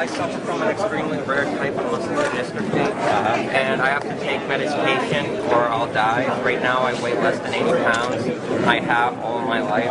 I suffer from an extremely rare type of muscular dystrophy, and I have to take medication or I'll die. Right now I weigh less than 80 pounds. I have all my life.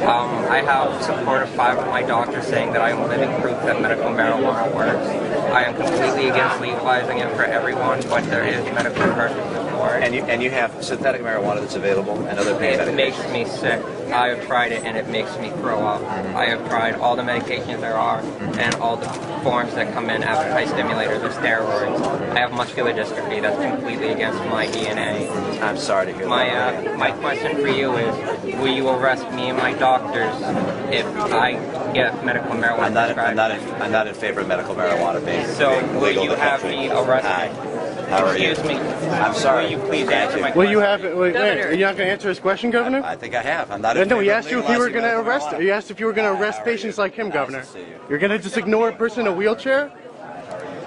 I have support of 5 of my doctors saying that I am living proof that medical marijuana works. I am completely against legalizing it for everyone, but there is medical purposes for it. And you have synthetic marijuana that's available and other pain medications. It makes me sick. I have tried it and it makes me throw up. I have tried all the medications there are and all the forms that come in, appetite stimulators or steroids. I have muscular dystrophy. That's completely against my DNA. I'm sorry to hear that. My question for you is, will you arrest me and my doctors if I get medical marijuana prescribed? I'm not in favor of medical marijuana being So will legal you in the have country. me arrested? How are you? Excuse me. I'm sorry. Will you please answer my question? Well, you have. Wait, are you not going to answer his question, Governor? I think I have. I'm not. No, he asked you if you were going to arrest. He asked if you were going to arrest patients like him, Governor. You're going to just ignore a person in a wheelchair?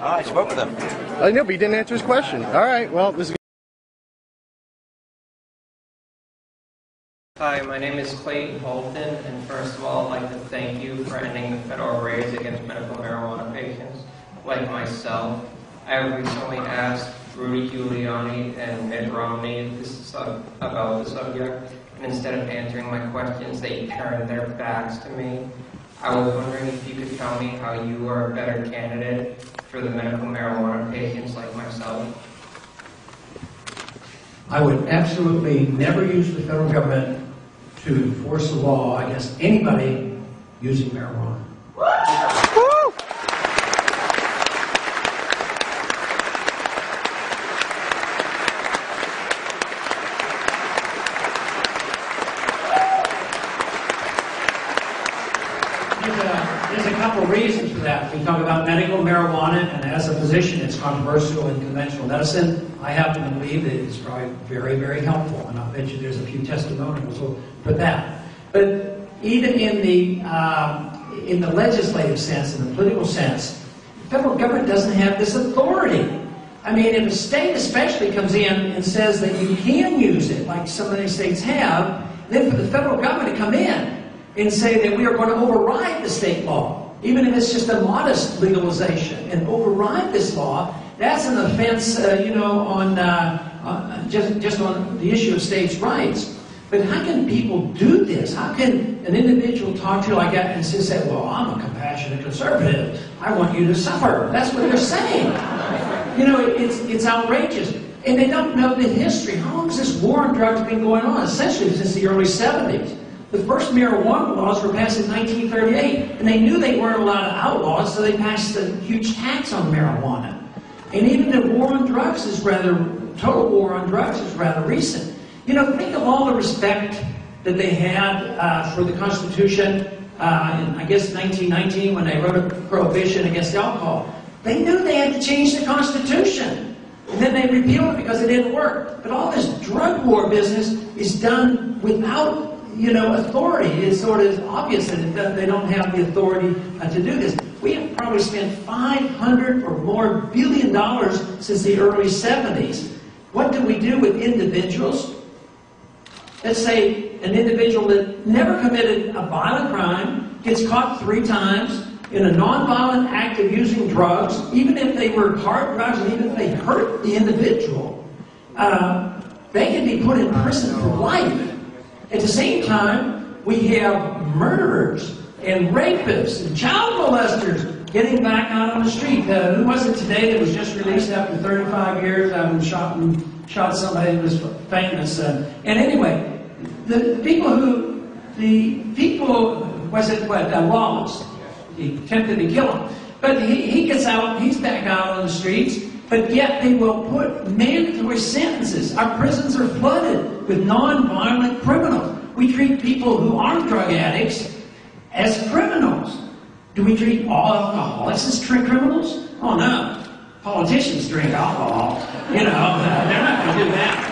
Oh, I spoke with him. I know, but he didn't answer his question. All right. Well, this is. Hi, my name is Clayton Holton, and first of all, I'd like to thank you for ending the federal raids against medical marijuana patients like myself. I have recently asked Rudy Giuliani and Mitt Romney about the subject, and instead of answering my questions, they turned their backs to me. I was wondering if you could tell me how you are a better candidate for the medical marijuana patients like myself. I would absolutely never use the federal government to enforce a law against anybody using marijuana. There's a couple reasons for that. We talk about medical marijuana, and as a physician, it's controversial in conventional medicine. I happen to believe that it's probably very, very helpful, and I'll bet you there's a few testimonials for that. But even in the legislative sense, in the political sense, the federal government doesn't have this authority. I mean, if a state especially comes in and says that you can use it, like some of these states have, then for the federal government to come in and say that we are going to override the state law, even if it's just a modest legalization, and override this law, that's an offense, just on the issue of states' rights. But how can people do this? How can an individual talk to you like that and say, well, I'm a compassionate conservative. I want you to suffer. That's what they're saying. You know, it's outrageous. And they don't know the history. How long has this war on drugs been going on? Essentially since the early 70s. The first marijuana laws were passed in 1938, and they knew they weren't allowed to outlaw it, so they passed a huge tax on marijuana. And even the war on drugs total war on drugs is rather recent. You know, think of all the respect that they had for the Constitution in, I guess, 1919 when they wrote a prohibition against alcohol. They knew they had to change the Constitution. And then they repealed it because it didn't work. But all this drug war business is done without authority. It's sort of obvious that they don't have the authority to do this. We have probably spent $500 or more billion since the early 70s. What do we do with individuals? Let's say an individual that never committed a violent crime gets caught 3 times in a nonviolent act of using drugs, even if they were hard drugs and even if they hurt the individual, they can be put in prison for life. At the same time, we have murderers and rapists and child molesters getting back out on the street. Who was it today that was just released after 35 years? Shot somebody who was famous. And anyway, Wallace, he attempted to kill him. But he gets out, he's back out on the streets, but yet they will put mandatory sentences. Our prisons are flooded with non-violent criminals. We treat people who aren't drug addicts as criminals. Do we treat all alcoholics as criminals? Oh no. Politicians drink alcohol. They're not going to do that.